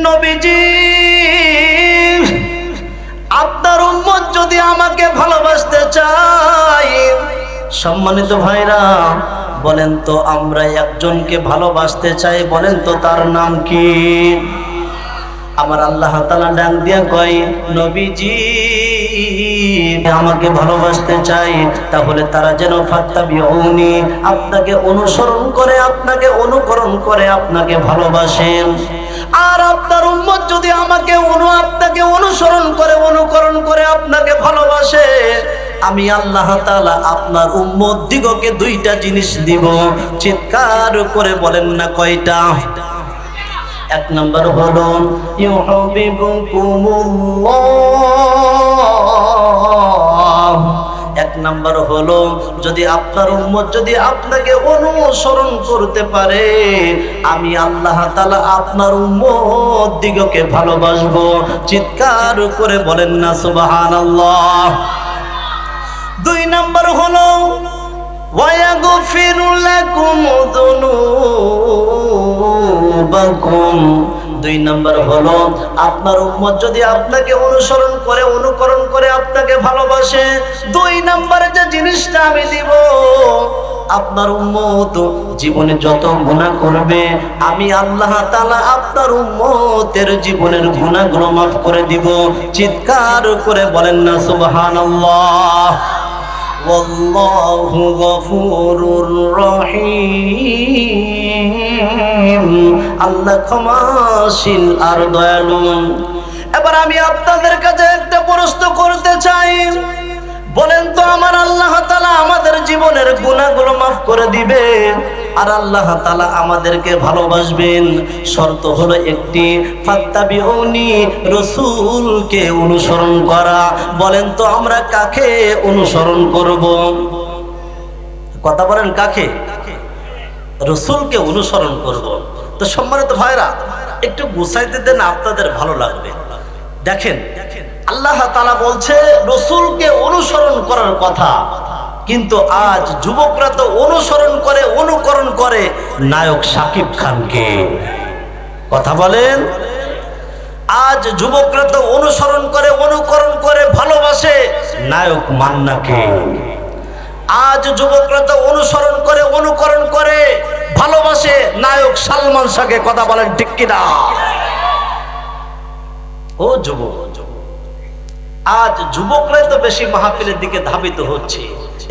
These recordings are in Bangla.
নবীজি, আপনার উম্মত যদি আমাকে ভালোবাসতে চায়, সম্মানিত ভাইরা বলেন তো আমরা একজনকে ভালোবাসতে চাই, বলেন তো তার নাম কি? আমার আল্লাহ তাআলা ডাক দিয়া কয়, নবীজি আমাকে ভালোবাসতে চাই, তাহলে তারা যেন ফাত্তাবিউনি, আপনাকে অনুসরণ করে, আপনাকে অনুকরণ করে, আপনাকে ভালোবাসেন। আর আপনার উম্মত যদি আপনাকে অনুসরণ করে, অনুকরণ করে আপনাকে ভালোবাসে, আমি আল্লাহ তাআলা আপনার উম্মত দিগকে দুইটা জিনিস দিব। চিৎকার করে বলেন না কয়টা? এক নম্বর হলো ইউহিব্বুকুমুল্লাহ। এক নম্বর হলো যদি আপনার উম্মত যদি আপনাকে অনুসরণ করতে পারে, আমি আল্লাহ তাআলা আপনার উম্মত দিগকে ভালোবাসবো। চিৎকার করে বলেন না সুবহানাল্লাহ। দুই নম্বর হলো ওয়ায়াগফিরু লাকুম যুনুবাকুম। দুই নম্বর হলো আপনার উম্মত যদি আপনাকে অনুসরণ করে, অনুকরণ করে, আপনাকে ভালোবাসে, দুই নম্বরে যে জিনিসটা আমি দিব, আপনার উম্মত জীবনে যত গুনাহ করবে, আমি আল্লাহ তাআলা আপনার উম্মতের জীবনের গুনাহগুলো মাফ করে দিব। চিৎকার করে বলেন না সুবহানাল্লাহ। ওয়াল্লাহু গফুরুর রহিম, আল্লাহ ক্ষমাশীল আর দয়ালু। এবার আমি আপনাদের কাছে একটা প্রশ্ন করতে চাই, বলেন তো আমার আল্লাহ তাআলা আমাদের জীবনের গুনাহগুলো মাফ করে দিবে আর আল্লাহ তাআলা আমাদেরকে ভালোবাসবেন, শর্ত হলো একটি, ফাত্তাবিউনি, রাসূলকে অনুসরণ করা। বলেন তো আমরা কাকে অনুসরণ করব? কথা বলেন কাকে? রাসূলকে অনুসরণ করব। তো সম্মানিত ভাইরা একটু গুছাইতে দেন, আপনাদের ভালো লাগবে। দেখেন আল্লাহ তাআলা বলছে রাসূলকে অনুসরণ করার কথা, কিন্তু আজ যুবকরা তো অনুসরণ করে, অনুকরণ করে নায়ক শাকিব খানকে। কথা বলেন। আজ যুবকরা তো অনুসরণ করে, অনুকরণ করে ভালোবাসে নায়ক মান্নাকে। আজ যুবকরা তো অনুসরণ করে, অনুকরণ করে ভালোবাসে নায়ক সালমান শাহকে। কথা বলেন ঠিক কিনা? ও যুবক, আজ যুবকরাই তো বেশি মাহফিলের দিকে ধাবিত হচ্ছে,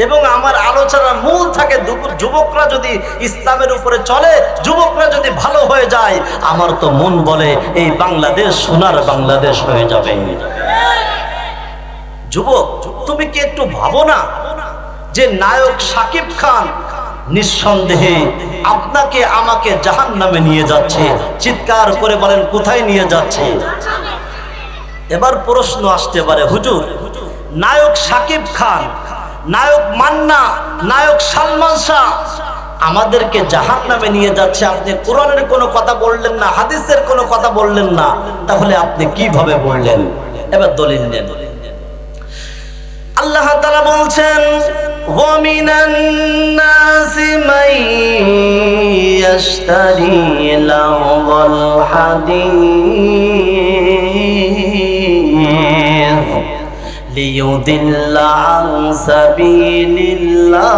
এবং আমার আলোচনার মূল থাকে যুবকরা যদি ইসলামের উপরে চলে, যুবকরা যদি ভালো হয়ে যায়, আমার তো মন বলে এই বাংলাদেশ সোনার বাংলাদেশ হয়ে যাবে। যুবক, তুমি কি একটু ভাবো না যে নায়ক শাকিব খান নিঃসন্দেহে আপনাকে আমাকে জাহান্নামে নিয়ে যাচ্ছে? চিৎকার করে বলেন কোথায় নিয়ে যাচ্ছে? এবার প্রশ্ন আসতে পারে, হুজুর নায়ক শাকিব খান, নায়ক মান্না, নায়ক সালমান শাহ আমাদেরকে জাহান্নামে নিয়ে যাচ্ছে, আপনি কোরআনের কোনো কথা বললেন না, হাদিসের কোনো কথা বললেন না, তাহলে আপনি কিভাবে বললেন? এবার দলিল নেন। আল্লাহ তাআলা বলছেন ওয়া মিনান নাসি মান ইয়াশতারি লাহওয়াল হাদিস লিয়ুদিল্লা আন সাবিলিল্লাহ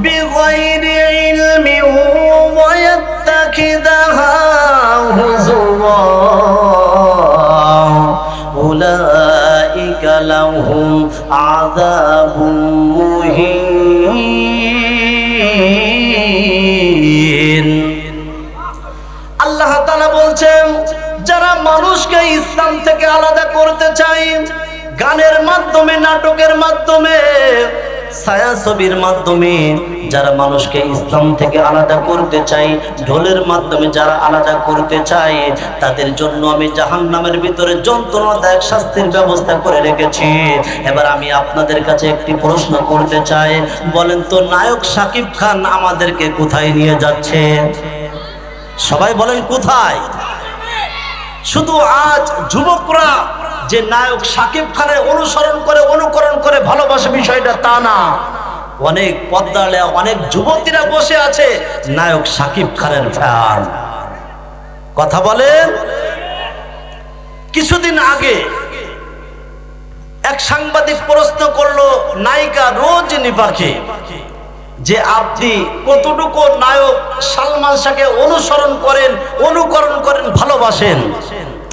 বিগাইরি ইলমিন ওয়া ইয়াত্তাখিদাহা হুজুওয়া উলাইকা লাহুম আযাবুম মুহিন। আল্লাহ তাআলা বলছেন যারা মানুষকে ইসলাম থেকে আলাদা করতে চায়, গানের মাধ্যমে, নাটকের মাধ্যমে, ছায়াছবির মাধ্যমে যারা মানুষকে ইসলাম থেকে আলাদা করতে চায়, ঢোলের মাধ্যমে যারা আলাদা করতে চায়, তাদের জন্য আমি জাহান্নামের ভিতরে যন্ত্রণাদায়ক শাস্তির ব্যবস্থা করে রেখেছি। এবার আমি আপনাদের কাছে একটি প্রশ্ন করতে চাই, বলেন তো নায়ক শাকিব খান আমাদেরকে কোথায় নিয়ে যাচ্ছে? সবাই বলেন কোথায়? শুধু আজ যুবকরা যে নায়ক শাকিব খানের অনুসরণ করে, অনুকরণ করে ভালোবাসে বিষয়টা তা না, অনেক পর্দালে অনেক যুবতীরা বসে আছে নায়ক শাকিব খানের ফ্যান। কথা বলেন। কিছুদিন আগে এক সাংবাদিক প্রশ্ন করলো নায়িকা রজনী পাখি যে আপনি কতটুকু নায়ক সালমান শাহকে অনুসরণ করেন, অনুকরণ করেন, ভালোবাসেন।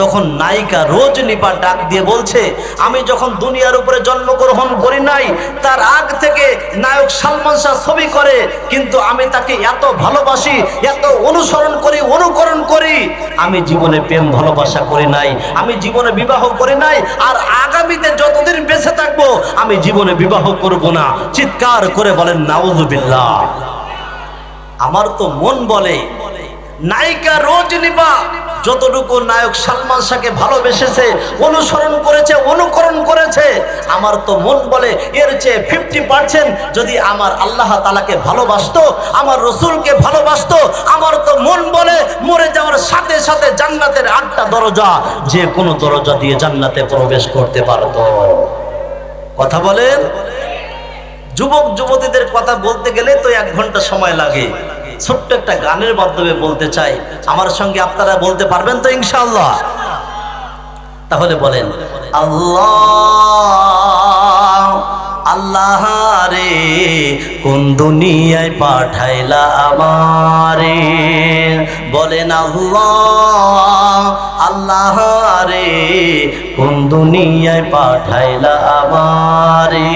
তখন নায়িকা রজনী পা ডাক দিয়ে বলছে, আমি যখন দুনিয়ার উপরে জন্মগ্রহণ করি নাই তার আগ থেকে নায়ক সালমান শাহ ছবি করে, কিন্তু আমি তাকে এত ভালোবাসি, এত অনুসরণ করি, অনুকরণ করি। আমি জীবনে প্রেম ভালোবাসা করি নাই, আমি জীবনে বিবাহ করি নাই, আর আগামীতে যতদিন বেঁচে থাকবো আমি জীবনে বিবাহ করব না। চিৎকার করে বলেন নাউযুবিল্লাহ। আমার তো মন বলে নায়িকা রজনী পা যতটুকু নায়ক সালমান শাহকে ভালোবেসেছে, অনুসরণ করেছে, অনুকরণ করেছে, আমার তো মন বলে এর চেয়ে 50% যদি আমার আল্লাহ তাআলাকে ভালোবাসতো, আমার রসুলকে ভালোবাসতো, আমার তো মন বলে মরে যাওয়ার সাথে সাথে জান্নাতের 8টা দরজা, যে কোনো দরজা দিয়ে জান্নাতে প্রবেশ করতে পারতো। কথা বলেন। যুবক যুবতীদের কথা বলতে গেলে তো 1 ঘন্টা সময় লাগে। ছোট্ট একটা গানের মাধ্যমে বলতে চাই, আমার সঙ্গে আপনারা বলতে পারবেন তো ইনশাআল্লাহ? তাহলে বলেন, আল্লাহ আল্লাহ রে কোন দুনিয়ায় পাঠাইলা আমারে। বলেন আল্লাহ আল্লাহ রে কোন দুনিয়ায় পাঠাইলা আমারে।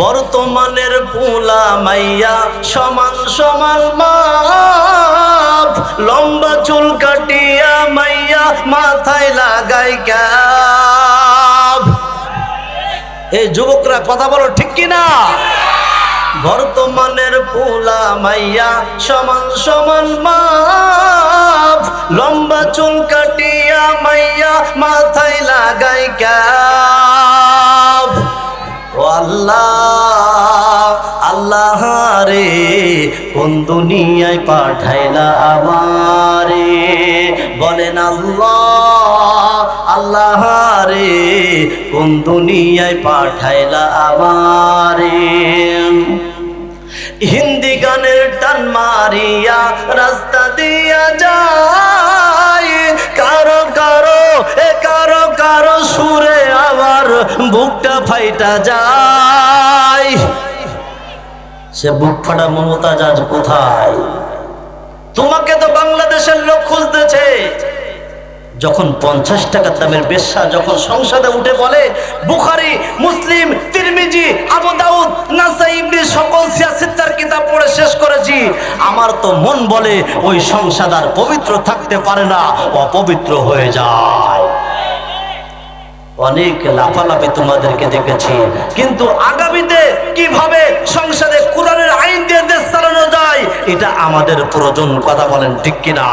বর্তমানের পোলা মাইয়া সমান সমান মাপ, লম্বা চুল কাটিয়া মাইয়া মাথায় লাগাই ক্যাপ। এই যুবকরা কথা বলো ঠিক কিনা? বর্তমানের পোলা মাইয়া সমান সমান মাপ, লম্বা চুল কাটিয়া মাইয়া মাথায় লাগাই ক্যাপ। ও আল্লাহ আল্লাহ রে কোন দুনিয়ায় পাঠাইলা আমারে। বলেন আল্লাহ আল্লাহ রে কোন দুনিয়ায় পাঠাইলা আমারে। হিন্দি গানের টান মারিয়া রাস্তা দিয়া যায়, কারো কারো কারো কারো সুরে আবার বুকটা ফাইটা যায়। সে বুক ফাটা মমতাজ আজ কোথায়? তোমাকে তো বাংলাদেশের লোক খুঁজতেছে। যখন 50 টাকা দামের বেশ্যা যখন সংসদে উঠে বলে বুখারী, মুসলিম, তিরমিজি, আবু দাউদ, নাসাই, ইবনে সকল সিয়াসিত্তার কিতাব পড়ে শেষ করেছি, আমার তো মন বলে ওই সংসদ আর পবিত্র থাকতে পারে না, অপবিত্র হয়ে যায়। অনেক লাফালাফি তোমাদেরকে দেখেছি, কিন্তু আগামীতে কিভাবে সংসদে কোরআনের আইন দিয়ে দেশ চালানো যায় এটা আমাদের প্রয়োজন। কথা বলেন ঠিক কিনা?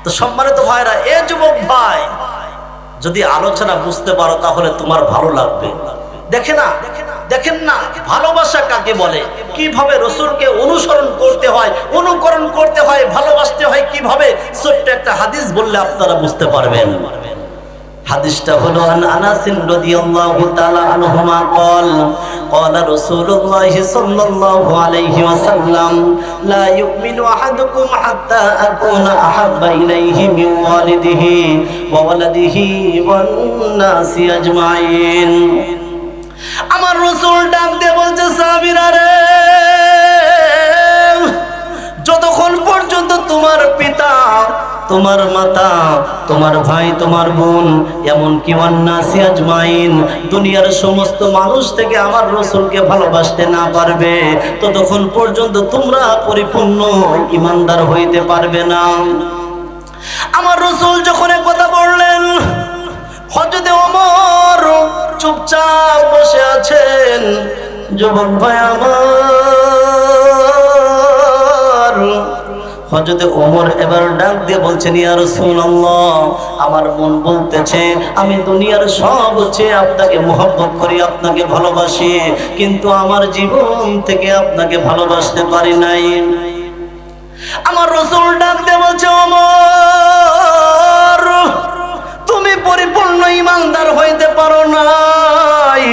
তো সম্মানিত ভাইরা, এ যুবক ভাই যদি আলোচনা বুঝতে পারো তাহলে তোমার ভালো লাগবে। দেখেন না ভালোবাসা কাকে বলে, কিভাবে রসুলকে অনুসরণ করতে হয়, অনুকরণ করতে হয়, ভালোবাসতে হয় কিভাবে। ছোট্ট একটা হাদিস বললে আপনারা বুঝতে পারবেন। হাদিসটা হলো আনাস রাদিয়াল্লাহু তাআলা আনহুমা قال رسول الله صلى الله عليه وسلم لا يؤمن احدكم حتى اكون احب اليه من والده وولده والناس اجمعين। আমার রাসূল ডাক দিয়ে বলছে, সাহাবীরা রে, যতক্ষণ পর্যন্ত তোমার পিতা, তোমার মাতা, তোমার ভাই, তোমার বোন, এমনকি ওয়ান্নাসি আজমাইন, দুনিয়ার সমস্ত মানুষ থেকে আমার রাসূলকে ভালোবাসতে না পারবে, ততক্ষণ পর্যন্ত তোমরা পরিপূর্ণ ঈমানদার হইতে পারবে না। আমার রাসূল যখন এই কথা বললেন, হযরত ওমর চুপচাপ বসে আছেন। যুবক ভাই আমার, হযরত ওমর এবার ডাক দিয়ে বলছেন, ইয়া রাসূলুল্লাহ, আমার মন বলতেছে আমি দুনিয়ার সব চেয়ে আপনাকে মহব্বত করি, আপনাকে ভালোবাসি, কিন্তু আমার জীবন থেকে আপনাকে ভালোবাসতে পারি নাই। আমার রাসূল ডাক দিয়ে বলছে, ওমর, তুমি পরিপূর্ণ ঈমানদার হইতে পারো নাই।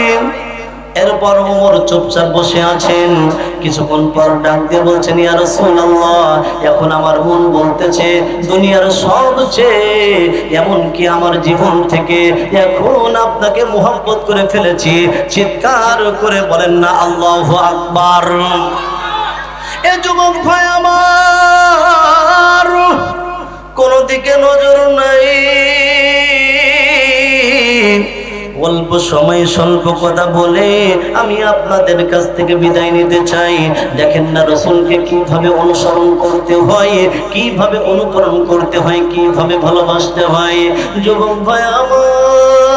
এর এরপর ওমর চুপচাপ বসে আছেন। কিছুক্ষণ পর ডাক দিয়ে বলছেন, ইয়া রাসূলুল্লাহ, এখন আমার মন বলতেছে দুনিয়ার সবচেয়ে, এমনকি আমার জীবন থেকে এখন আপনাকে মুহাব্বত করে ফেলেছি। চিৎকার করে বলেন না আল্লাহু আকবার। এ যুবক ভাই আমার, কোন দিকে নজর নাই, অল্প সময় স্বল্প কথা বলে আমি আপনাদের কাছ থেকে বিদায় নিতে চাই। দেখেন না রাসূলকে কিভাবে অনুসরণ করতে হয়, কিভাবে অনুকরণ করতে হয়, কিভাবে ভালোবাসতে হয়। যুবক ভাই আমার,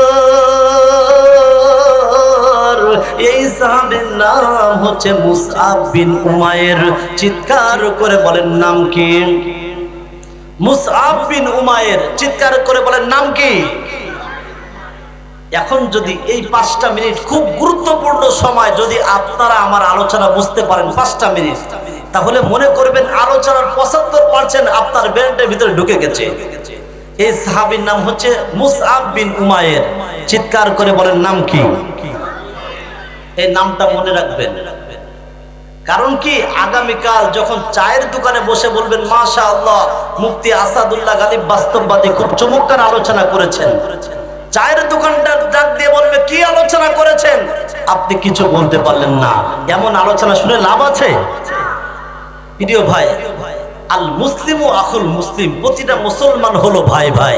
এই সাহাবীর নাম হচ্ছে মুসআব বিন উমাইর। চিৎকার করে বলেন নাম কি? মুসআব বিন উমাইর। চিৎকার করে বলেন নাম কি? এখন যদি এই 5টা মিনিট, খুব গুরুত্বপূর্ণ সময়, যদি আপনারা আমার আলোচনা বুঝতে পারেন 5টা মিনিট, তাহলে মনে করবেন আলোচনার 75% আপনার ব্রেনের ভিতরে ঢুকে গেছে। এই সাহাবীর নাম হচ্ছে মুসআব বিন উমাইর। চিৎকার করে বলেন নাম কি? এই নামটা মনে রাখবেন। কারণ কি, আগামীকাল যখন চায়ের দোকানে বসে বলবেন মাশাআল্লাহ মুফতি আসাদুল্লাহ গালিব বাস্তববাদী খুব চমৎকার আলোচনা করেছেন, চায়ের দোকানদার ডাক দিয়ে বলবে কি আলোচনা করেছেন, আপনি কিছু বলতে পারলেন না। এমন আলোচনা শুনে লাভ আছে? প্রিয় ভাই, আল মুসলিমু আখুল মুসলিম, প্রতিটা মুসলমান হলো ভাই ভাই।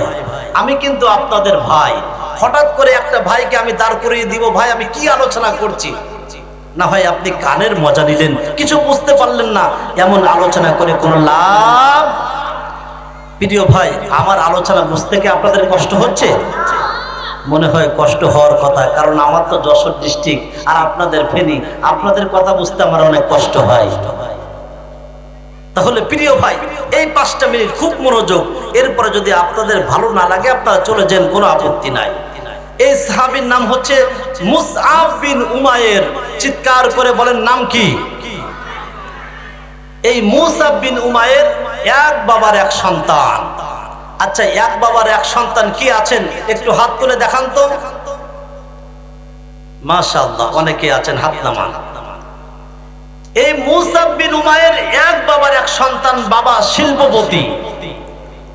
আমি কিন্তু আপনাদের ভাই। হঠাৎ করে একটা ভাইকে আমি দাঁড় করিয়ে দিব, ভাই আমি কি আলোচনা করছি, না ভাই আপনি কানের মজা নিলেন, কিছু বুঝতে পারলেন না, এমন আলোচনা করে কোনো লাভ? প্রিয় ভাই, আমার আলোচনা বুঝতে কি আপনাদের কষ্ট হচ্ছে? মনে হয় কষ্ট হওয়ার কথা, কারণ আমার তো যশোর ডিস্ট্রিক্ট আর আপনাদের ফেনী, আপনাদের কথা বুঝতে আমার অনেক কষ্ট হয়। তাহলে প্রিয় ভাই, এই 5টা মিনিট খুব মনোযোগ। এরপরে যদি আপনাদের ভালো না লাগে আপনারা চলে যান, কোনো আপত্তি নাই। এই সাহাবীর নাম হচ্ছে মুসআব বিন উমাইর। চিৎকার করে বলেন নাম কি? এই মুসআব বিন উমাইর এক বাবার এক সন্তান। আচ্ছা, এক বাবার এক সন্তান কি আছেন একটু হাত তুলে দেখান তো। মাশাআল্লাহ, অনেকে আছেন, হাত নামান। এই মুসআব বিন উমাইর এক বাবার এক সন্তান, বাবা শিল্পপতি।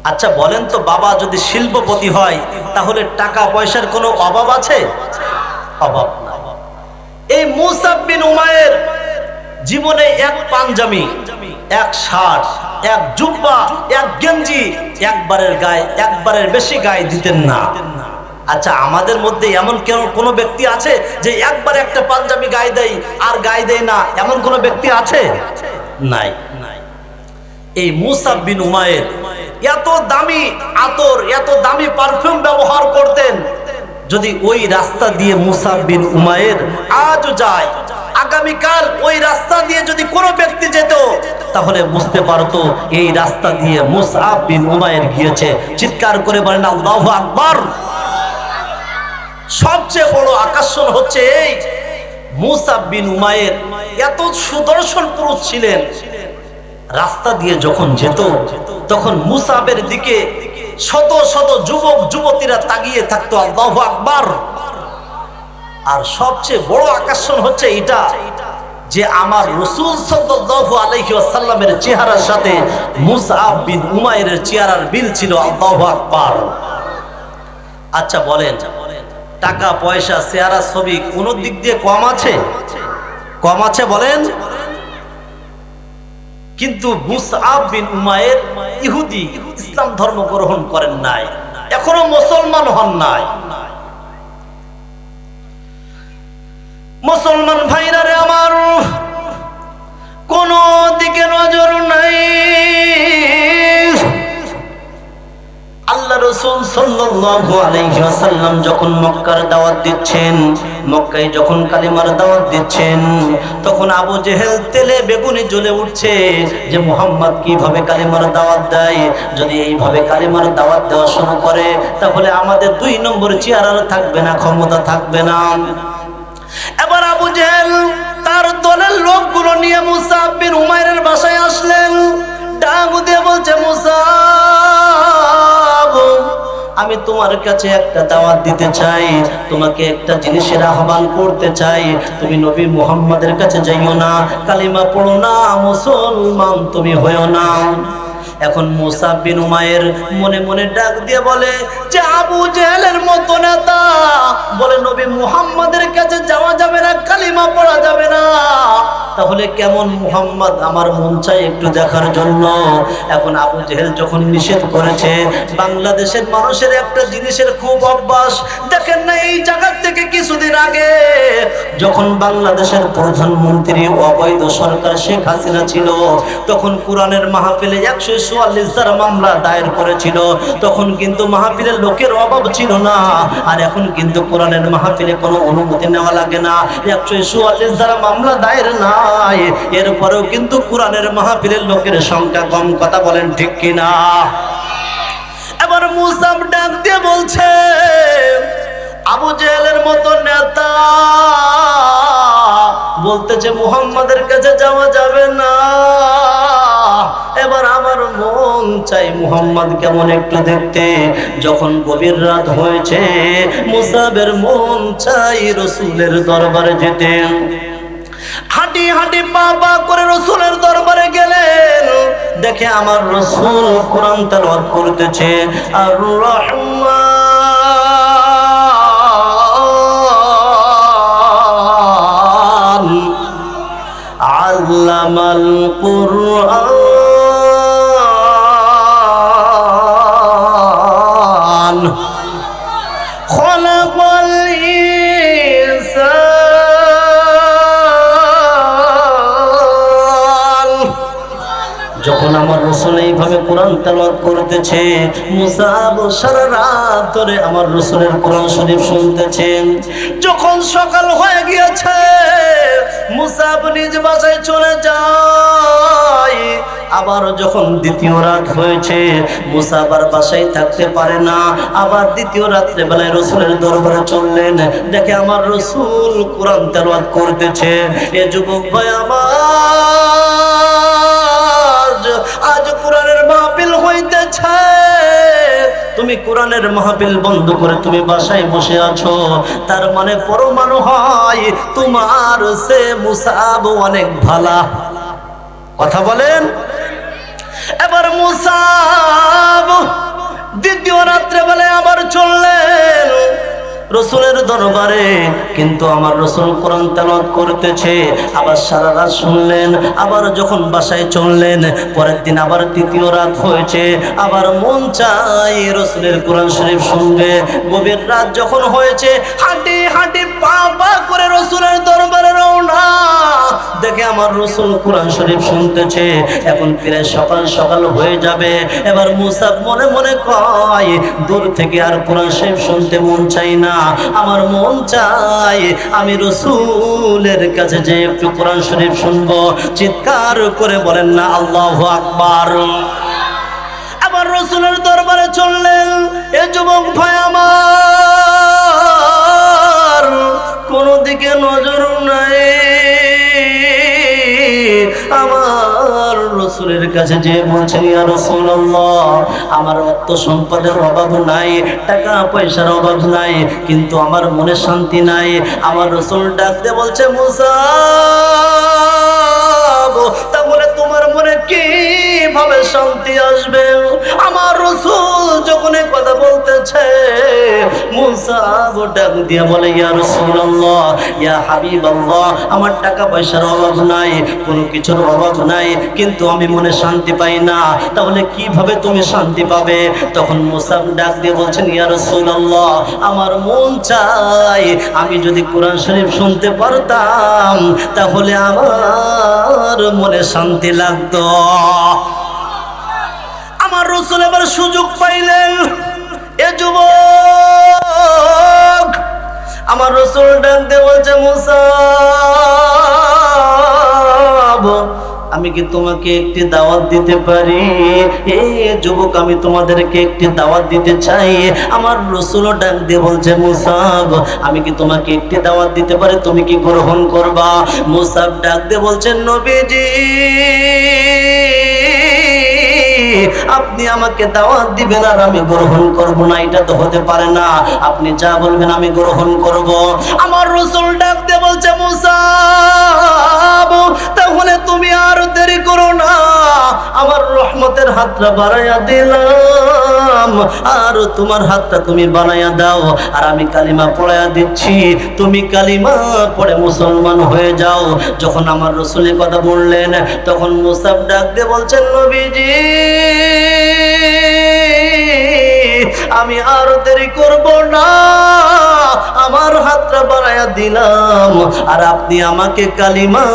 আচ্ছা বলেন তো, বাবা যদি শিল্পপতি হয় তাহলে টাকা পয়সার কোনো অভাব আছে? অভাব নাই। এই মুসআব বিন উমাইর জীবনে এক পাঞ্জাবি, এক শার্ট, এক জুব্বা, এক গেঞ্জি একবারের বেশি গায়ে দিতেন না। আচ্ছা, আমাদের মধ্যে এমন কোন ব্যক্তি আছে যে একবার একটা পাঞ্জাবি গায়ে দেয় আর গায়ে দেয় না, এমন কোন ব্যক্তি আছে? নাই। এই মুসআব বিন উমাইর এত দামি আতর, এত দামি পারফিউম ব্যবহার করতেন। যদি ওই রাস্তা দিয়ে মুসআব বিন উমাইর আজও যায়, আগামীকাল ওই রাস্তা দিয়ে যদি কোনো ব্যক্তি যেত, তাহলে বুঝতে পারতো এই রাস্তা দিয়ে মুসআব বিন উমাইর গিয়েছে। চিৎকার করে বলেন আল্লাহু আকবার। সবচেয়ে বড় আকর্ষণ হচ্ছে এই মুসআব বিন উমাইর এত সুদর্শন পুরুষ ছিলেন। রাস্তা দিয়ে যখন যেত তখন মুসআবের দিকে শত শত যুবক যুবতীরা তাকিয়ে থাকতো। আল্লাহু আকবার। আর সবচেয়ে বড় আকর্ষণ হচ্ছে এটা যে আমার রাসূল সাল্লাল্লাহু আলাইহি ওয়াসাল্লামের চেহারার সাথে মুসআব বিন উমাইরের চেহারার মিল ছিল। আল্লাহু আকবার। আচ্ছা বলেন, টাকা পয়সা চেহারা ছবি কোন দিক দিয়ে কম আছে? কম আছে বলেন? কিন্তু মুসআব বিন উমাইর ইহুদি, ইসলাম ধর্ম গ্রহণ করেন নাই, এখনো মুসলমান হন নাই। মুসলমান ভাইরা রে আমার, কোন দিকে নজর নাই। আল্লাহ রাসূল সাল্লাল্লাহু আলাইহি ওয়াসাল্লাম যখন মক্কার দাওয়াত দিচ্ছেন, মক্কায় যখন কালিমার দাওয়াত দিচ্ছেন, তখন আবু জেহেল তেলে বেগুনে জ্বলে উঠছে যে মুহাম্মদ কিভাবে কালিমার দাওয়াত দেয়। যদি এইভাবে কালিমার দাওয়াত দেওয়া শুরু করে তাহলে আমাদের 2 নম্বর চেয়ার থাকবে না, ক্ষমতা থাকবে না। এবার আবু জেহেল তার দলের লোকগুলো নিয়ে মুসআব বিন উমাইরের বাসায় আসলেন। ডাক দিয়ে বলছে, মুসআব, আমি আমি তোমার কাছে একটা দাওয়াত দিতে চাই, তোমাকে একটা জিনিসের আহ্বান করতে চাই। তুমি নবী মুহাম্মাদের কাছে যাইও না, কালিমা পড়ো না, মুসলমান তুমি হইও না। এখন মুসাব বিন উমাইর মনে মনে ডাক দিয়ে বলে যে আবু জেহেলের মতো নেতা বলে নবী মুহাম্মাদের কাছে যাওয়া যাবে না, কালিমা পড়া যাবে না, তাহলে কেমন মুহাম্মদ? আমার মন চাই একটু দেখার জন্য। এখন আবু জেহেল যখন নিষেধ করেছে, বাংলাদেশের মানুষের একটা জিনিসের খুব অভ্যাস, দেখেন না এই জায়গা থেকে কিছুদিন আগে যখন বাংলাদেশের প্রধানমন্ত্রী অবৈধ সরকার শেখ হাসিনা ছিল, তখন কোরআনের মাহফিলে 144 ধারা মামলা দায়ের করেছিল। তখন কিন্তু মাহফিলের লোকের অভাব ছিল না, আর এখন কিন্তু কোরআনের মাহফিলে কোনো অনুমতি নেওয়া লাগে না, 144 ধারা মামলা দায়ের নাই, এরপরেও কিন্তু কোরআনের মাহফিলের লোকের সংখ্যা কম। কথা বলেন ঠিক কিনা? এবার মুসাব ডাক দিয়ে বলছে আবু জেহেলের মতো নেতা বলতেছে মুহাম্মাদের কাছে যাওয়া যাবে না। এবার আমার মন চাই মুহাম্মদ কেমন একটু দেখতে। যখন গভীর রাত হয়েছে, মুসাবের মন চাই রসুলের দরবারে যেতে। হাঁটি হাঁটি পা পা করে রসুলের দরবারে গেলেন, দেখে আমার রসুল কোরআন তেলাওয়াত করতেছে, আর রহমান আল্লামাল কুরআন খলাকাল ইনসান। যখন আমার রাসূল এইভাবে কোরআন তেলাওয়াত করতেছে, মুসাব সারা রাত ধরে আমার রাসূলের কোরআন শরীফ শুনতেছেন। যখন সকাল হয়ে গিয়েছে, মুসাব নিজ বাসায় চলে যায়। আবার যখন দ্বিতীয় রাত হয়েছে, মুসাব আর বাসায় থাকতে পারে না, আবার দ্বিতীয় রাত্রে বেলায় রাসূলের দরবারে চললেন, দেখে আমার রাসূল কোরআন তেলাওয়াত করতেছে। এ যুবক ভাই আমার, আজ কোরআনের মাহফিল হইতেছে, তুমি কোরআনের মাহফিল বন্ধ করে তুমি বাসায় বসে আছো, তার মানে পরমাণু হয় তোমার সে মুসাব অনেক ভালা। কথা বলেন। এবার মুসাব দ্বিতীয় রাত্রে বেলায় আবার চললেন রসুলের দরবারে, কিন্তু আমার রসুল কোরআন তেলাওয়াত করতেছে। আবার সারা রাত শুনলেন, আবার যখন বাসায় চললেন, পরের দিন আবার তৃতীয় রাত হয়েছে, আবার মন চাই রসুলের কোরআন শরীফ শুনবে। গভীর রাত যখন হয়েছে, হাঁটি হাঁটি পা পা করে রসুলের দরবারে রওনা, দেখে আমার রসুল কোরআন শরীফ শুনতেছে। এখন প্রায় সকাল সকাল হয়ে যাবে। এবার মুসাব মনে মনে কয়, দূর থেকে আর কোরআন শরীফ শুনতে মন চাই না, আমার মন চাই আমি রসুলের কাছে যে একটু কোরআন শরীফ শুনবো। চিৎকার করে বলেন না আল্লাহু আকবার। আবার রসুলের দরবারে চললেন। এ যুবক ভাই আমার, কোন দিকে নজর নাই। আমার রসুলের কাছে যে বলছেন, ইয়া রাসূলুল্লাহ, আমার অর্থ সম্পদের অভাব নাই, টাকা পয়সার অভাব নাই, কিন্তু আমার মনে শান্তি নাই। আমার রসুল ডাকতে বলছে, মুসাব, তাহলে তোমার মনে কিভাবে শান্তি আসবে? আমার রসুল যখন কথা বলতেছে, মুসাব ডাক দিয়ে বলে, ইয়া রাসূলুল্লাহ, ইয়া হাবিবাল্লাহ, আমার টাকা পয়সার অভাব নাই, কোনো কিছুর অভাব নাই, কিন্তু আমি মনে শান্তি পাই না। তাহলে কিভাবে তুমি শান্তি পাবে? তখন মুসাব ডাক দিয়ে বলছেন, ইয়া রাসূলুল্লাহ, আমার মন চাই আমি যদি কোরআন শরীফ শুনতে পারতাম, তাহলে আমার মনে শান্তি লাগতো। আমার রাসূল এবার সুযোগ পাইলেন। এ যুবক, আমার রাসূল ডাক দিয়ে বলছে, মুসাব, আমি কি তোমাকে একটি দাওয়াত দিতে পারি? এই যুবক, আমি তোমাদেরকে একটি দাওয়াত দিতে চাই। আমার রাসূল ডাক দিয়ে বলছে, মুসাব, আমি কি তোমাকে একটি দাওয়াত দিতে পারি, তুমি কি গ্রহণ করবা? মুসাব ডাক দিয়ে বলছেন, নবীজি, আপনি আমাকে দাওয়াত দিবেন আর আমি গ্রহণ করব না, এটা তো হতে পারে না। আপনি যা বলবেন আমি গ্রহণ করব। আমার রাসূল ডাক দিয়ে বলছে, মুসাব, তাহলে তুমি আর দেরি করো না, আমার রহমতের হাতটা বাড়াইয়া দিলাম, আর তোমার হাতটা তুমি বানাইয়া দাও, আর আমি কালিমা পড়াইয়া দিচ্ছি, তুমি কালিমা পড়ে মুসলমান হয়ে যাও। যখন আমার রাসূলের কথা বললেন, তখন মুসাব ডাক দিয়ে বলছেন, নবীজি, আমি আর দেরি করব না, আমার হাতটা বাড়াইয়া দিলাম, আর আপনি আমাকে কালিমা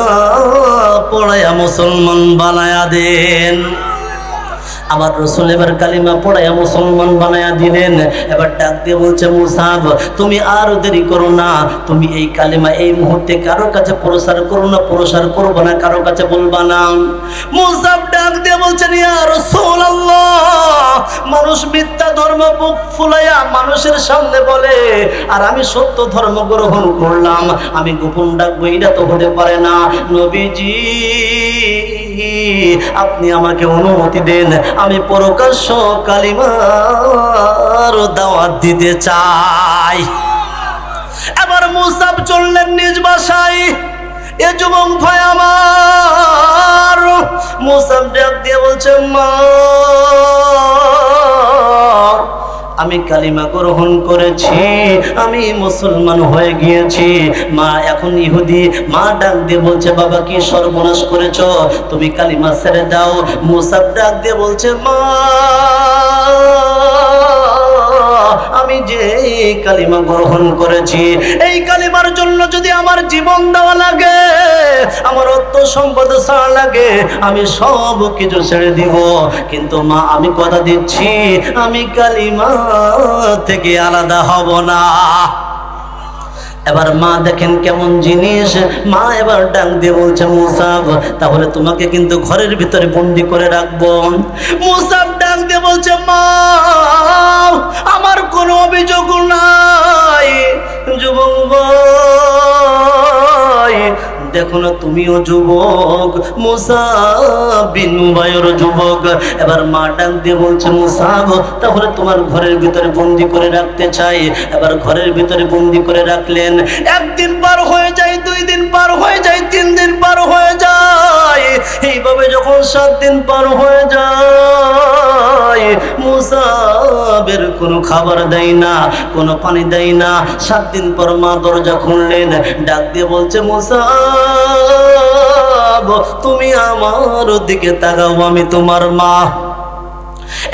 পড়াইয়া মুসলমান বানায়া দেন। আমার রাসূল এবার কালিমা পড়াইয়া মুসলমান বানায়া দিলেন। এবার ডাক দিয়ে বলছে, মুসাব, তুমি আর দেরি করো না, তুমি এই কালিমা এই মুহূর্তে কারো কাছে প্রচার করো না, প্রচার করবো না, কারো কাছে বলবা না। মুসাব ডাক দিয়ে বলছেন, ইয়া রাসূলুল্লাহ, মানুষ মিথ্যা ধর্ম বুক ফুলাইয়া মানুষের সামনে বলে, আর আমি সত্য ধর্ম গ্রহণ করলাম, আমি গোপন ডাকবো, এটা তো হতে পারে না। নবীজি, আপনি আমাকে অনুমতি দেন, আমি প্রকাশ্য কালিমার দাওয়াত দিতে চাই। এবার মুসাব চললেন নিজ বাসায়। এ যুবক ভাই আমার, মুসাব ডাক দিয়ে বলছে, মা, আমি কালিমা গ্রহণ করেছি, আমি মুসলমান হয়ে গিয়েছি। মা এখন ইহুদি। মা ডাক দিয়ে বলছে, বাবা কি সর্বনাশ করেছ, তুমি কালিমা ছেড়ে দাও। মুসাব ডাক দিয়ে বলছে, মা, আমি যে কালিমা গ্রহণ করেছি, এই কালিমার জন্য যদি আমার জীবন দেওয়া লাগে, আমার অর্থ সম্পদ ছাড়া লাগে, আমি সব কিছু ছেড়ে দিব, কিন্তু মা আমি কথা দিচ্ছি, আমি কালিমা থেকে আলাদা হব না। এবার মা দেখেন কেমন জিনিস। মা এবার ডাক দিয়ে বলছে, মুসাব, তাহলে তোমাকে কিন্তু ঘরের ভিতরে বন্দি করে রাখবো। মুসাব ডাক দিয়ে বলছে, মা, আমার কোনো অভিযোগ নাই। যুবক ভাই, দেখো না তুমিও যুবক, মুসাব বিন উমাইর যুবক। এবার মা ডাক দিয়ে বলছে, মুসাব, তাহলে তোমার ঘরের ভিতরে বন্দি করে রাখতে চাই। এবার ঘরের ভিতরে বন্দি করে রাখলেন। একদিন পার হয়ে যায়, 2 দিন পার হয়ে যায়, 3 দিন পার হয়ে যায়, এইভাবে যখন 7 দিন পার হয়ে যায়, মুসাবের কোনো খাবার দেয় না, কোনো পানি দেয় না। 7 দিন পর মা দরজা খুললেন, ডাক দিয়ে বলছে, মুসাব, তুমি আমার দিকে তাকাও, আমি তোমার মা।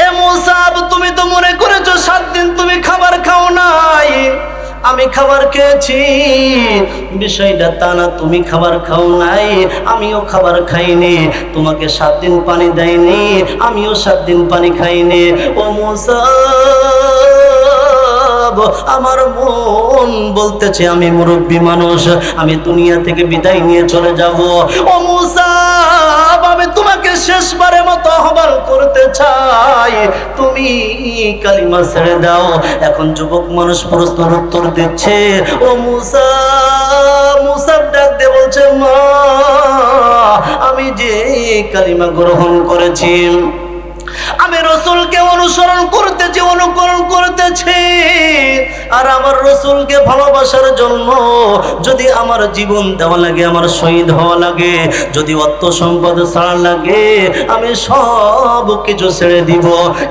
এ মুসাব, তুমি তো মনে করেছো 7 দিন তুমি খাবার খাও নাই, আমি খাবার খেয়েছি। বিষয়টা তা না, তুমি খাবার খাও নাই, আমিও খাবার খাইনি। তোমাকে 7 দিন পানি দেয়নি, আমিও 7 দিন পানি খাইনি। ও মুসাব, আমার মন বলতেছে আমি মুরব্বী মানুষ, আমি দুনিয়া থেকে বিদায় নিয়ে চলে যাব। ও মুসাব, আমি তোমাকে শেষবারের মতো আহ্বান করতে চাই, তুমি কালিমা ছেড়ে দাও। এখন যুবক মানুষ প্রশ্নের উত্তর দিচ্ছে। ও মুসাব, মুসাব ডাক দিয়ে বলছে, মা, আমি যে কালিমা গ্রহণ করেছি, আমি রাসূলকে অনুসরণ করতেছি, অনুকরণ করতেছি, আর আমার রাসূলকে ভালোবাসার জন্য যদি আমার জীবন দেওয়া লাগে, আমার শহীদ হওয়া লাগে, যদি অর্থ সম্পদ ছাড়া লাগে, আমি সব কিছু ছেড়ে দিব,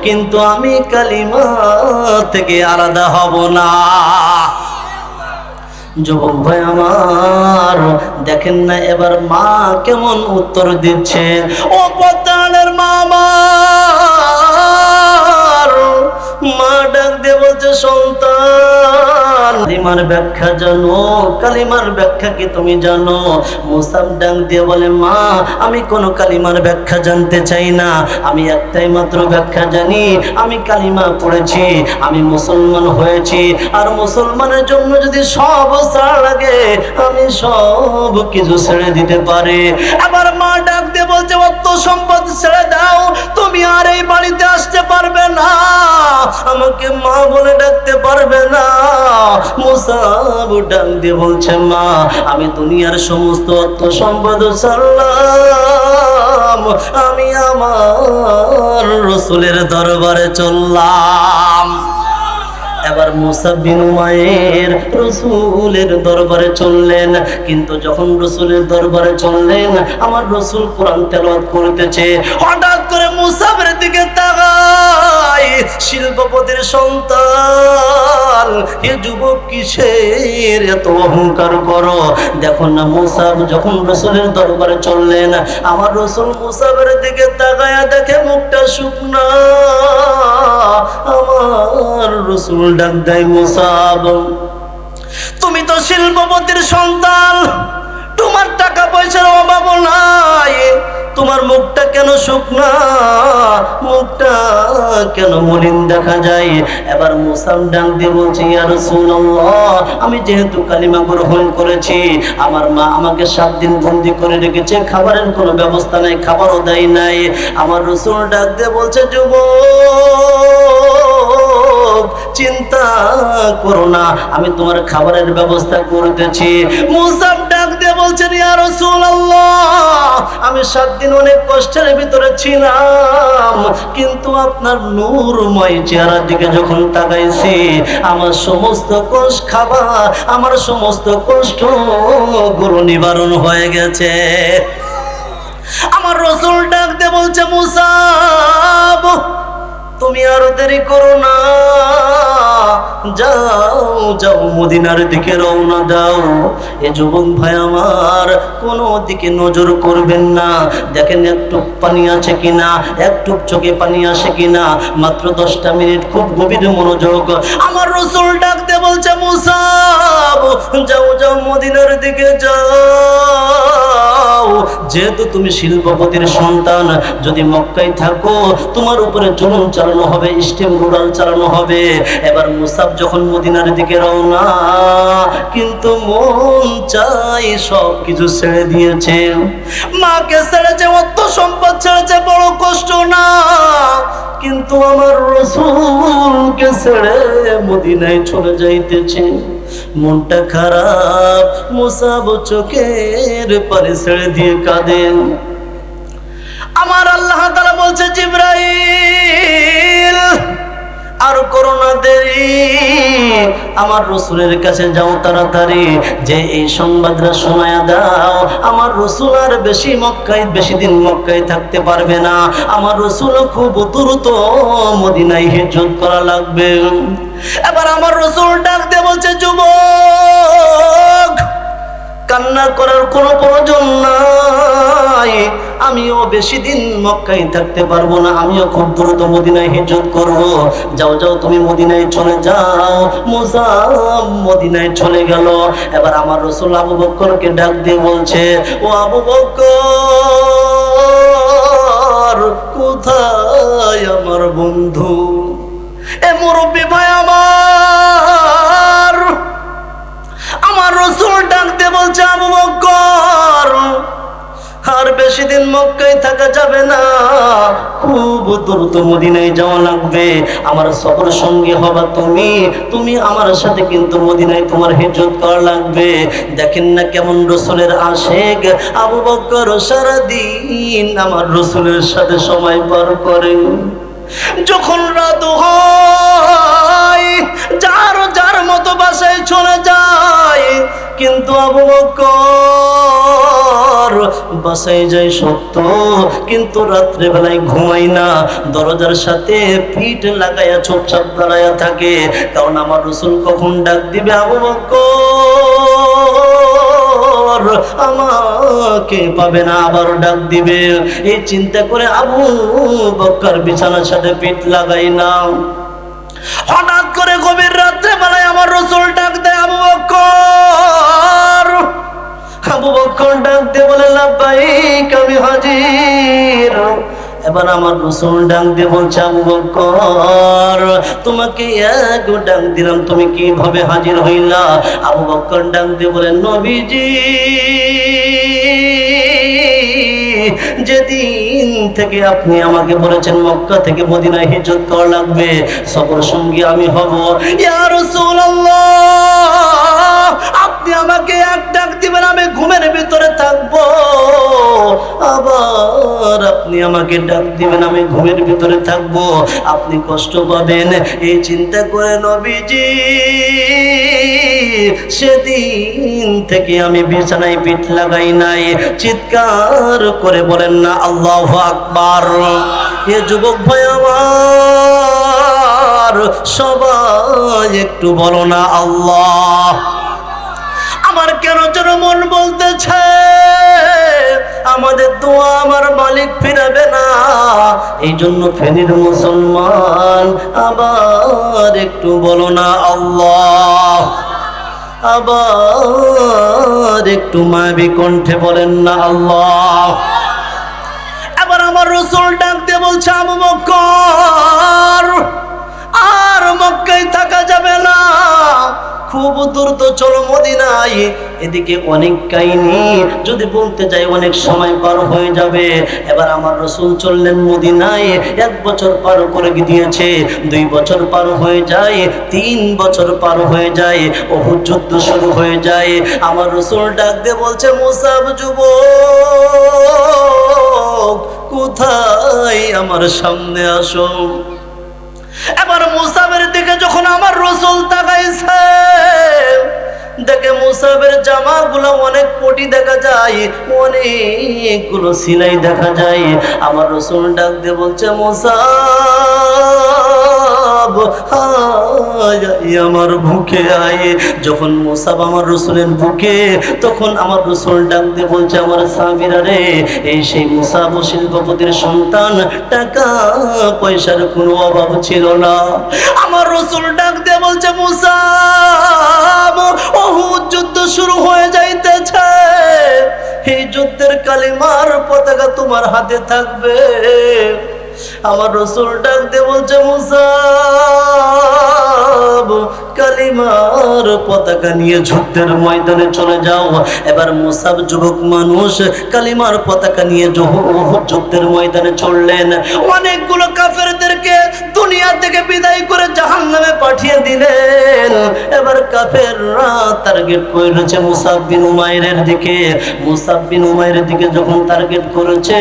কিন্তু আমি কালিমা থেকে আলাদা হব না। যুবক ভাই আমার, দেখেন না এবার মা কেমন উত্তর দিচ্ছে। ও পদ্মানের মামা, মা ডাক দিয়ে বলছে, সন্তান, কালিমার ব্যাখ্যা জানো? কালিমার ব্যাখ্যা কি তুমি জানো? মুসাব ডাক দিয়ে বলে, মা, আমি কোনো কালিমার ব্যাখ্যা জানতে চাই না, আমি একটাই মাত্র ব্যাখ্যা জানি, আমি কালিমা পড়েছি, আমি মুসলমান হয়েছি, আর মুসলমানের জন্য যদি সব ছাড়া লাগে, আমি সব কিছু ছেড়ে দিতে পারি। আবার মা ডাক দিয়ে বলছে, অর্থ সম্পদ ছেড়ে দাও, তুমি আর এই বাড়িতে আসতে পারবে না, আমাকে মা বলে ডাকতে পারবে না। মুসাব ডাক দিয়ে বলছে, মা, আমি দুনিয়ার সমস্ত অর্থ সম্পদ ছাড়লাম, আমি আমার রসুলের দরবারে চললাম। এবার মুসা বিন উমাইর রসুলের দরবারে চললেন, কিন্তু যখন রসুলের দরবারে চললেন আমার রসুল কোরআন তেলাওয়াত করতেছে, হঠাৎ করে মুসাবের দিকে তাকায়, শিল্পপতির সন্তান, এ যুবক কিসের এত অহংকার করো? দেখো না মুসাব যখন রসুলের দরবারে চললেন আমার রসুল মুসাবের দিকে তাকায় দেখে মুখটা শুকনা। আমার রসুল ডাক দেয়, মুসাব তুমি তো শিল্পপতির সন্তান, তোমার টাকা পয়সার অভাব নাই, তোমার মুখটা কেন শুকনা, মুখটা কেন মলিন দেখা যায়? এবার মুসাব ডাক দিয়ে বলছে, ইয়া রাসূলুল্লাহ, আমি যেহেতু কালিমা গ্রহণ করেছি, আমার মা আমাকে 7 দিন বন্দি করে রেখেছে, খাবারের কোনো ব্যবস্থা নাই, খাবারও দেয় নাই। আমার রাসূল ডাক দিয়ে বলছে, যুবক চিন্তা করো না, আমি তোমার খাবারের ব্যবস্থা করতেছি। মুসাব ডাক দিয়ে বলছেন, ইয়া রাসূলুল্লাহ, আমি 7 দিন অনেক কষ্টের ভিতরে ছিলাম, কিন্তু আপনার নূরময় চেহারার দিকে যখন তাকাইছি আমার সমস্ত কষ্ট খাবার, আমার সমস্ত কষ্ট গুলো নিবারণ হয়ে গেছে। আমার রাসূল ডাক দিয়ে বলছে, মুসাব তুমি আর দেরি করো না, যাও যাও মদিনার দিকে রওনা দাও। এ যুবক ভাই আমার কোনো দিকে নজর করবেন না, দেখেন একটু পানি আছে কিনা, একটু চোখে পানি আসে কিনা, মাত্র 10টা মিনিট খুব গভীর মনোযোগ। আমার রাসূল ডাক দিয়ে বলছে, মুসাব যাও যাও মদিনার দিকে যাও, যেহেতু তুমি শিল্পপতির সন্তান, যদি মক্কায় থাকো তোমার উপরে জুলুম চালানো হবে, স্টিম রুলার চালানো হবে। এবার মুসাব যখন মদিনার দিকে রওনা, কিন্তু মন চাই সব কিছু ছেড়ে দিয়েছে, মাকে ছেড়েছে, অর্থ সম্পদ ছেড়েছে, বড় কষ্ট না, কিন্তু আমার রাসূলকে ছেড়ে মদিনায় চলে যাইতেছে, মনটা খারাপ। মুসাব চোখের পানি ছেড়ে দিয়ে কাঁদেন। আমার আল্লাহ তাআলা বলছে, জিবরাইল আর করো না দেরি, আমার রাসূলের কাছে যাও তাড়াতাড়ি, যে এই সংবাদটা শোনায়া দাও, আমার রাসূল আর বেশি দিন মক্কায় থাকতে পারবে না, আমার রাসূল খুব দ্রুত মদিনায় হিজরত করা লাগবে। এবার আমার রাসূল ডাক দিয়ে বলছে, যুবক কান্না করার কোনো প্রয়োজন নাই, আমিও বেশি দিন মক্কায় থাকতে পারবো না, আমিও খুব দ্রুত মদিনায় হিজরত করব। যাও যাও তুমি মদিনায় চলে যাও। মুসাব মদিনায় চলে গেল। এবার আমার রাসূল আবু বকরকে ডাক দিয়ে বলছে, ও আবু বকর, কোথায় আমার বন্ধু? এ মুরব্বি ভাই আমার রাসূল ডাক দিয়ে বলছে, আবু বকর আর বেশি দিন মক্কায় থাকা যাবে না, খুব দ্রুত মদিনায় যাওয়া লাগবে, আমার সফর সঙ্গী হবা তুমি আমার সাথে কিন্তু মদিনায় তোমার হিজরত করা লাগবে। দেখেন না কেমন রাসূলের আশিক আবু বকর, সারাদিন আমার রাসূলের সাথে সময় পার করে। যখন রাত হয় যার যার মতো বাসায় চলে যায়, কিন্তু আবু বকর বাসায় যায় সত্য, কিন্তু রাত্রে বেলায় ঘুমায় না, দরজার সাথে পিঠ লাগাইয়া চুপচাপ দাঁড়াইয়া থাকে, কারণ আমার রাসূল কখন ডাক দিবে আবু বকর আমাকে পাবে না, আবার ডাক দিবে। এই চিন্তা করে আবু বকর বিছানার সাথে পিঠ লাগাই না। হঠাৎ করে গভীর রাত্রে বেলায় আমার রাসূল ডাক দেয়, আবু বকর। আবু বকর ডাক দিয়ে বলে, লাব্বাইক, আমি হাজির। এবার আমার রাসূল ডাক দিয়ে বলছে, আবু বকর তোমাকে এক ডাক দিলাম, তুমি কিভাবে হাজির হইলা? আবু বকর ডাক দিয়ে বলেন, নবীজি যেদিন থেকে আপনি আমাকে বলেছেন মক্কা থেকে মদিনায় হিজরত করা লাগবে, সফর সঙ্গী আমি হব। ইয়া রাসূলুল্লাহ আপনি আমাকে এক ডাক দিবেন, আমি ঘুমের ভিতরে থাকবো, আবার আপনি আমাকে ডাক দিবেন, আমি ঘুমের ভিতরে থাকবো, আপনি কষ্ট পাবেন। এই চিন্তা করে নবীজি সেদিন থেকে আমি বিছানায় পিঠ লাগাই নাই। চিৎকার করে বলেন না আল্লাহু আকবার। এ যুবক ভাই আমার, সবাই একটু বলো না আল্লাহ। আমার কেন যেন মন বলতেছে আমাদের দোয়া আমার মালিক ফিরাবে না। এই জন্য ফেনীর মুসলমান আবার একটু বলো না আল্লাহ, আবার একটু মায়াবী কণ্ঠে বলেন না আল্লাহ। এবার আমার রাসূল ডাক দিয়ে বলছে, আবু বকর আর মক্কায় থাকা যাবে না, খুব দ্রুত চলো মদিনায়। এদিকে অনেক কাহিনী যদি বলতে যাই অনেক সময় পার হয়ে যাবে। এবার আমার রাসূল চললেন মদিনায়। 1 বছর পার করে দিয়েছে, 2 বছর পার হয়ে যায়, 3 বছর পার হয়ে যায়, উহুদ যুদ্ধ শুরু হয়ে যায়। আমার রাসূল ডাক দিয়ে বলছে, মুসাব যুবক কোথায়, আমার সামনে আসো। এবার মুসাবের দিকে যখন আমার রাসূল তাকাইছে, দেখে মুসাবের জামাগুলো অনেক পটি দেখা যায়, অনেকগুলো সিলাই দেখা যায়। আমার রাসূল ডাক দিয়ে বলছে, মুসাব আয় আমার বুকে আয়। যখন মুসাব আমার রাসূলের বুকে, তখন আমার রাসূল ডাক দিয়ে বলছে, আমার সাহাবীরা রে, এই সেই মুসাব শিল্পপতির সন্তান, টাকা পয়সার কোনো অভাব ছিল না। আমার রাসূল ডাক দিয়ে বলছে, মুসাব উহুদ যুদ্ধ শুরু হয়ে যাইতেছে, এই যুদ্ধের কালিমার পতাকা তোমার হাতে থাকবে। আমার রাসূল ডাক দিয়ে বলছে, মুসাব কালিমার পতাকা নিয়ে যুদ্ধের ময়দানে চলে যাও। এবার মুসাব যুবক মানুষ কালিমার পতাকা নিয়ে যুদ্ধের ময়দানে চললেন। অনেকগুলো কাফেরদেরকে দুনিয়া থেকে বিদায় করে জাহান্নামে পাঠিয়ে দিলেন। এবার কাফেররা টার্গেট করেছে মুসাব বিন উমাইরের দিকে। মুসাব বিন উমাইরের দিকে যখন টার্গেট করেছে,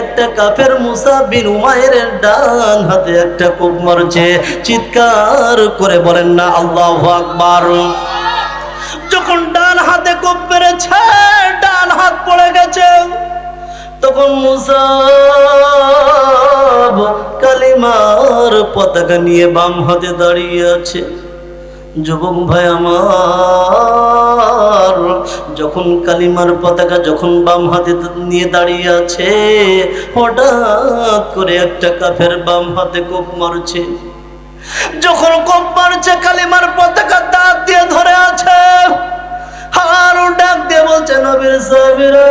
একটা কাফের মুসাব বিন উমাইরের ডান হাতে একটা কোপ মারছে। চিৎকার করে বলেন না আল্লাহু আকবার। যখন ডান হাতে কোপ মেরেছে, ডান হাত পড়ে গেছে, তখন মুসাব কালিমার পতাকা নিয়ে বাম হাতে দাঁড়িয়ে আছে। যুবক ভাই আমার, যখন কালিমার পতাকা যখন বাম হাতে নিয়ে দাঁড়িয়ে আছে, হঠাৎ করে একটা কাফের বাম হাতে কোপ মারছে। যখন কোপ মারছে, কালিমার পতাকা দাঁত দিয়ে ধরে আছে, আর ডাক দিয়ে বলছে, নবীর সাহাবীরা,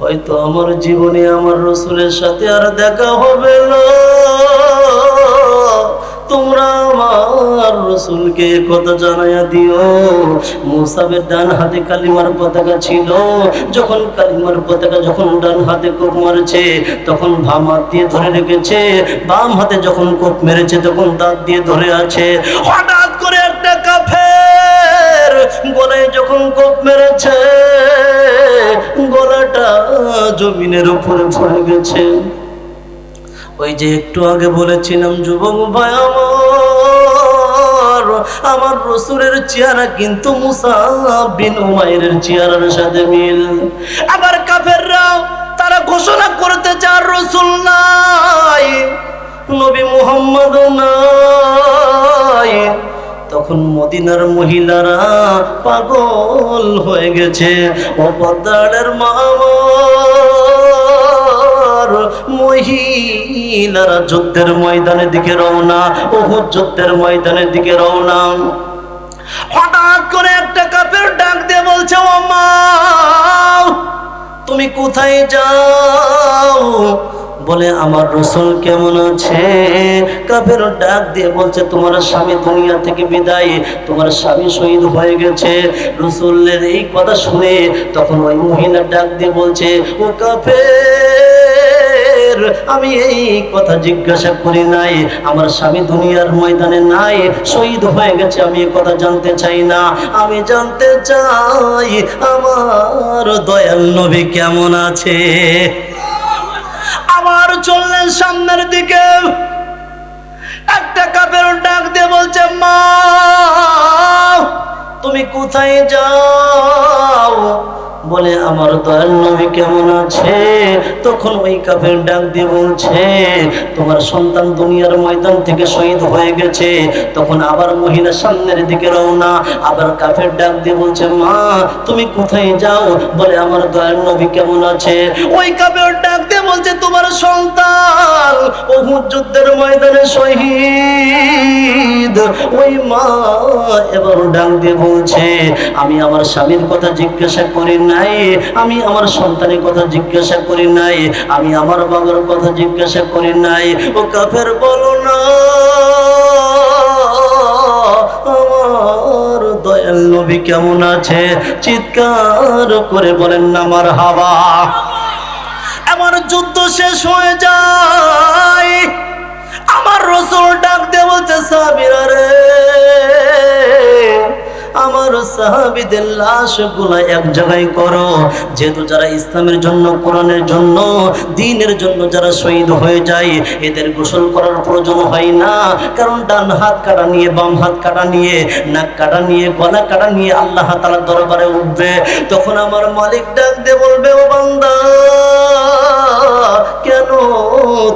হয়তো আমার জীবনে আমার রাসূলের সাথে আর দেখা হবে না, তোমরা আমার রাসূলকে কথা জানাইয়া দিও। মুসাবের ডান হাতে কালিমার পতাকা ছিল। যখন কালিমার পতাকা যখন ডান হাতে কোপ মারছে, তখন বাম হাত দিয়ে ধরে রেখেছে, বাম হাতে যখন কোপ মেরেছে তখন দাঁত দিয়ে ধরে আছে। হঠাৎ করে একটা কাফের গলায় যখন কোপ মেরেছে, গলাটা জমিনের উপরে পড়ে গেছে। ওই যে একটু আগে বলেছিলাম যুবক ভাই আমার রাসূলের চেহারা কিন্তু মুসাব বিন উমাইরের চেহারার সাথে মিল। আবার কাফেররা তারা ঘোষণা করতে চায় রাসূল নাই, নবী মুহাম্মদ নাই। তখন মদিনার মহিলারা পাগল হয়ে গেছে। ও পদ্মার মা, মহিলারা যুদ্ধের ময়দানের দিকে রওনা, উহুদ যুদ্ধের ময়দানের দিকে রওনা। হঠাৎ করে একটা কাফের ডাক দিয়ে বলছে, ও মা, তুমি কোথায় যাও? বলে, আমার রাসূল কেমন আছে? কাফের ডাক দিয়ে বলছে, তোমার স্বামী দুনিয়া থেকে বিদায়, তোমার স্বামী শহীদ হয়ে গেছে। রাসূলের এই কথা শুনে তখন ওই মহিলা ডাক দিয়ে বলছে, ও কাফের, আমি এই কথা জিজ্ঞাসা করি নাই, আমার স্বামী দুনিয়ার ময়দানে নাই, শহীদ হয়ে গেছে, আমি এই কথা জানতে চাই না। আমি জানতে চাই আমার দয়াল নবী কেমন আছে। আবার চললেন সামনের দিকে, একটা কাফের ডাক দিয়ে বলছে, মা তুমি কোথায় যাও? বলে আমার দয়াল নবী কেমন আছে? তখন ওই কাফের ডাক দিয়ে বলছে, তোমার সন্তান দুনিয়ার ময়দান থেকে শহীদ হয়ে গেছে। তখন আবার মহিলা সামনের দিকে রওনা, আবার কাফের ডাক দিয়ে বলছে, মা তুমি কোথায় যাও? বলে আমার দয়াল নবী কেমন আছে? ওই কাফের ডাক দিয়ে বলছে, তোমার সন্তান উহুদ যুদ্ধের ময়দানে শহীদ। ওই মা এবার ডাক দিয়ে বলছে, আমি আমার স্বামীর কথা জিজ্ঞাসা করি নাই, আমি আমার সন্তানের কথা জিজ্ঞাসা করি নাই, আমি আমার বাবার কথা জিজ্ঞাসা করি নাই। ও কাফের বলো না আমার দয়াল নবী কেমন আছে? চিৎকার করে বলেন না মারহাবা। আমার যুদ্ধ শেষ হয়ে যায়, আমার রাসূল ডাক দিয়ে বলছে, সাহাবীরা রে, আমার সাহাবীদের লাশগুলো এক জায়গায় করো। যেহেতু যারা ইসলামের জন্য, কোরআনের জন্য, দ্বীনের জন্য যারা শহীদ হয়ে যায়, এদের গোসল করার প্রয়োজন হয় না। কারণ ডান হাত কাটা নিয়ে, বাম হাত কাটা নিয়ে, নাক কাটা নিয়ে, গলা কাটা নিয়ে আল্লাহ তাআলার দরবারে উঠবে। তখন আমার মালিক ডাক দিয়ে বলবে, ও বান্দা কেন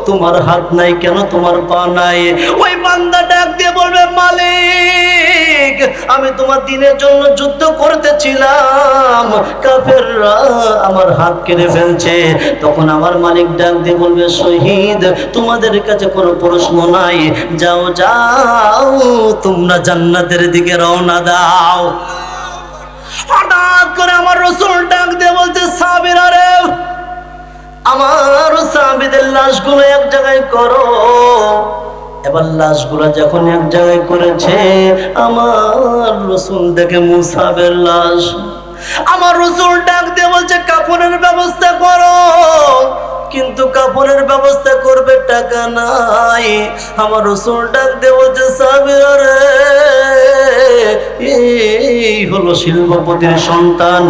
তোমার হাত নাই, কেন তোমার পা নাই? ওই বান্দা ডাক দিয়ে বলবে, মালিক আমি তোমার দ্বীনের জন্য যুদ্ধ করতেছিলাম, কাফেররা আমার হাত কেটে ফেলছে। তখন আমার মালিক ডাক দিয়ে বলবে, শহীদ তোমাদের কাছে কোনো প্রশ্ন নাই, যাও যাও তোমরা জান্নাতের দিকে রওনা দাও। হঠাৎ করে আমার রাসূল ডাক দিয়ে বলছে, সাহাবীরা রে, আমার সাহাবীদের লাশগুলো এক জায়গায় করো। এবার লাশগুলো যখন এক জায়গায় করেছে, আমার রাসূল দেখে মুসাবের লাশ। আমার রাসূল ডাক দিয়ে বলছে, কাফনের ব্যবস্থা করো। কিন্তু কাফনের ব্যবস্থা করবে টাকা নাই। আমার রাসূল ডাক দিয়ে বলছে, সাহাবীরা রে, এই হলো শিল্পপতির সন্তান,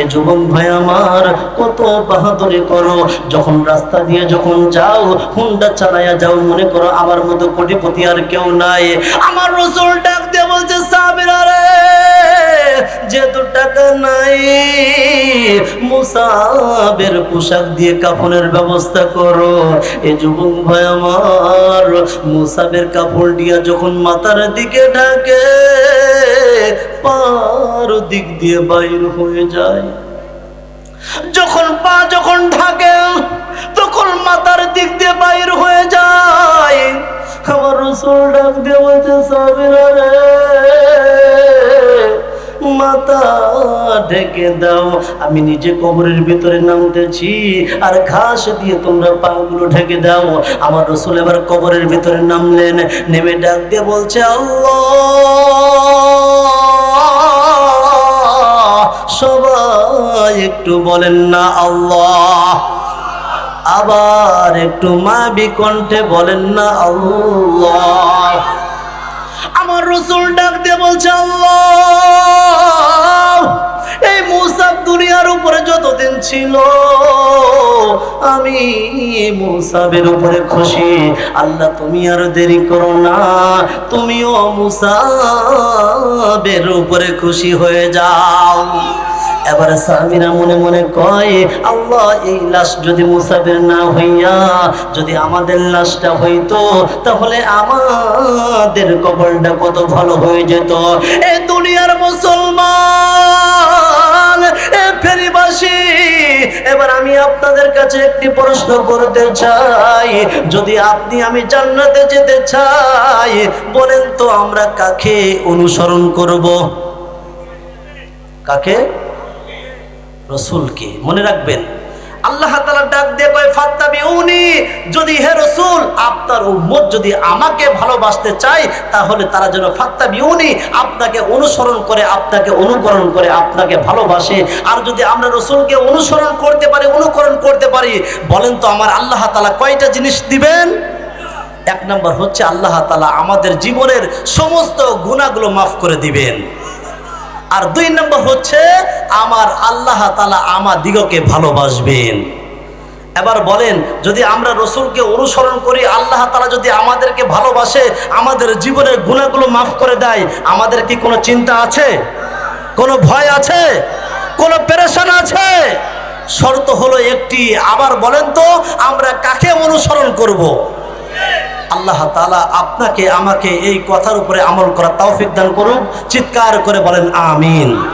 এ যুবক ভাই আমার কত বাহাদুরি করো। যখন রাস্তা দিয়ে যখন যাও, হুন্ডা চালায়া যাও, মনে করো আমার মতো কোটিপতি আর কেউ নাই। আমার রাসূল ডাক দিয়ে বলছে, সাহাবীরা রে, যেহেতু টাকা নাই, মুসাবের পোশাক দিয়ে কাফনের ব্যবস্থা করো। এই যুবক ভাই আমার মুসাবের কাপড় দিয়া যখন মাথার দিকে ঢাকে, পার দিক দিয়ে বাইর হয়ে যায়। যখন পা যখন ঢাকে, তখন মাথার দিক দিয়ে বাইর হয়ে যায়। আমার রাসূল ডাক দিয়ে বলছে, সাহাবীরা রে, মাথা ঢেকে দাও, আমি নিজে কবরের ভিতরে নামতেছি, আর ঘাস দিয়ে তোমরা পাগুলো ঢেকে দাও। আমার রাসূল এবার কবরের ভিতরে নামলেন, নেমে ডাক দিয়ে বলছে, আল্লাহ। সবাই একটু বলেন না আল্লাহ। আবার একটু মাবি কণ্ঠে বলেন না আল্লাহ। আমার রাসূল ডাক দিয়ে বলছে, আল্লাহ। এই মুসাব দুনিয়ার উপরে যতদিন ছিল, আমি মুসাবের উপরে খুশি। আল্লাহ তুমি আর দেরি করো না, তুমিও মুসাবের উপরে খুশি হয়ে যাও। এবারে সাহাবীরা মনে মনে কয়, আল্লাহ এই লাশ যদি মুসাবের না হইয়া যদি আমাদের লাশটা হইতো, তাহলে আমাদের কবরটা কত ভালো হয়ে যেত। এই দুনিয়ার মুসলমান, এ ফেরিবাসী, এবার আমি আপনাদের কাছে একটি প্রশ্ন করতে চাই, যদি আপনি আমি জান্নাতে যেতে চাই, বলেন তো আমরা কাকে অনুসরণ করব? কাকে? রাসূলকে। মনে রাখবেন, আল্লাহ তাআলা ডাক দিয়ে কয়, ফাত্তাবিউনি, যদি হে রাসূল আপনার উম্মত যদি আমাকে ভালোবাসতে চায়, তাহলে তারা যেন ফাত্তাবিউনি, আপনাকে অনুসরণ করে, আপনাকে অনুকরণ করে, আপনাকে ভালোবাসে। আর যদি আমরা রাসূলকে অনুসরণ করতে পারি, অনুকরণ করতে পারি, বলেন তো আমার আল্লাহ তাআলা কয়টা জিনিস দিবেন? এক নম্বর হচ্ছে আল্লাহ তাআলা আমাদের জীবনের সমস্ত গুনাহগুলো মাফ করে দিবেন। আর দুই নম্বর হচ্ছে আমার আল্লাহ তাআলা আমাদিগকে ভালোবাসবেন। এবার বলেন, যদি আমরা রসুলকে অনুসরণ করি, আল্লাহ তাআলা যদি আমাদেরকে ভালোবাসে, আমাদের জীবনের গুনাহগুলো মাফ করে দেয়, আমাদের কি কোনো চিন্তা আছে? কোনো ভয় আছে? কোনো পেরেশান আছে? শর্ত হলো একটি। আবার বলেন তো আমরা কাকে অনুসরণ করব? আল্লাহ তাআলা আপনাকে আমাকে এই কথার উপরে আমল করার তৌফিক দান করুন। চিৎকার করে বলেন আমিন।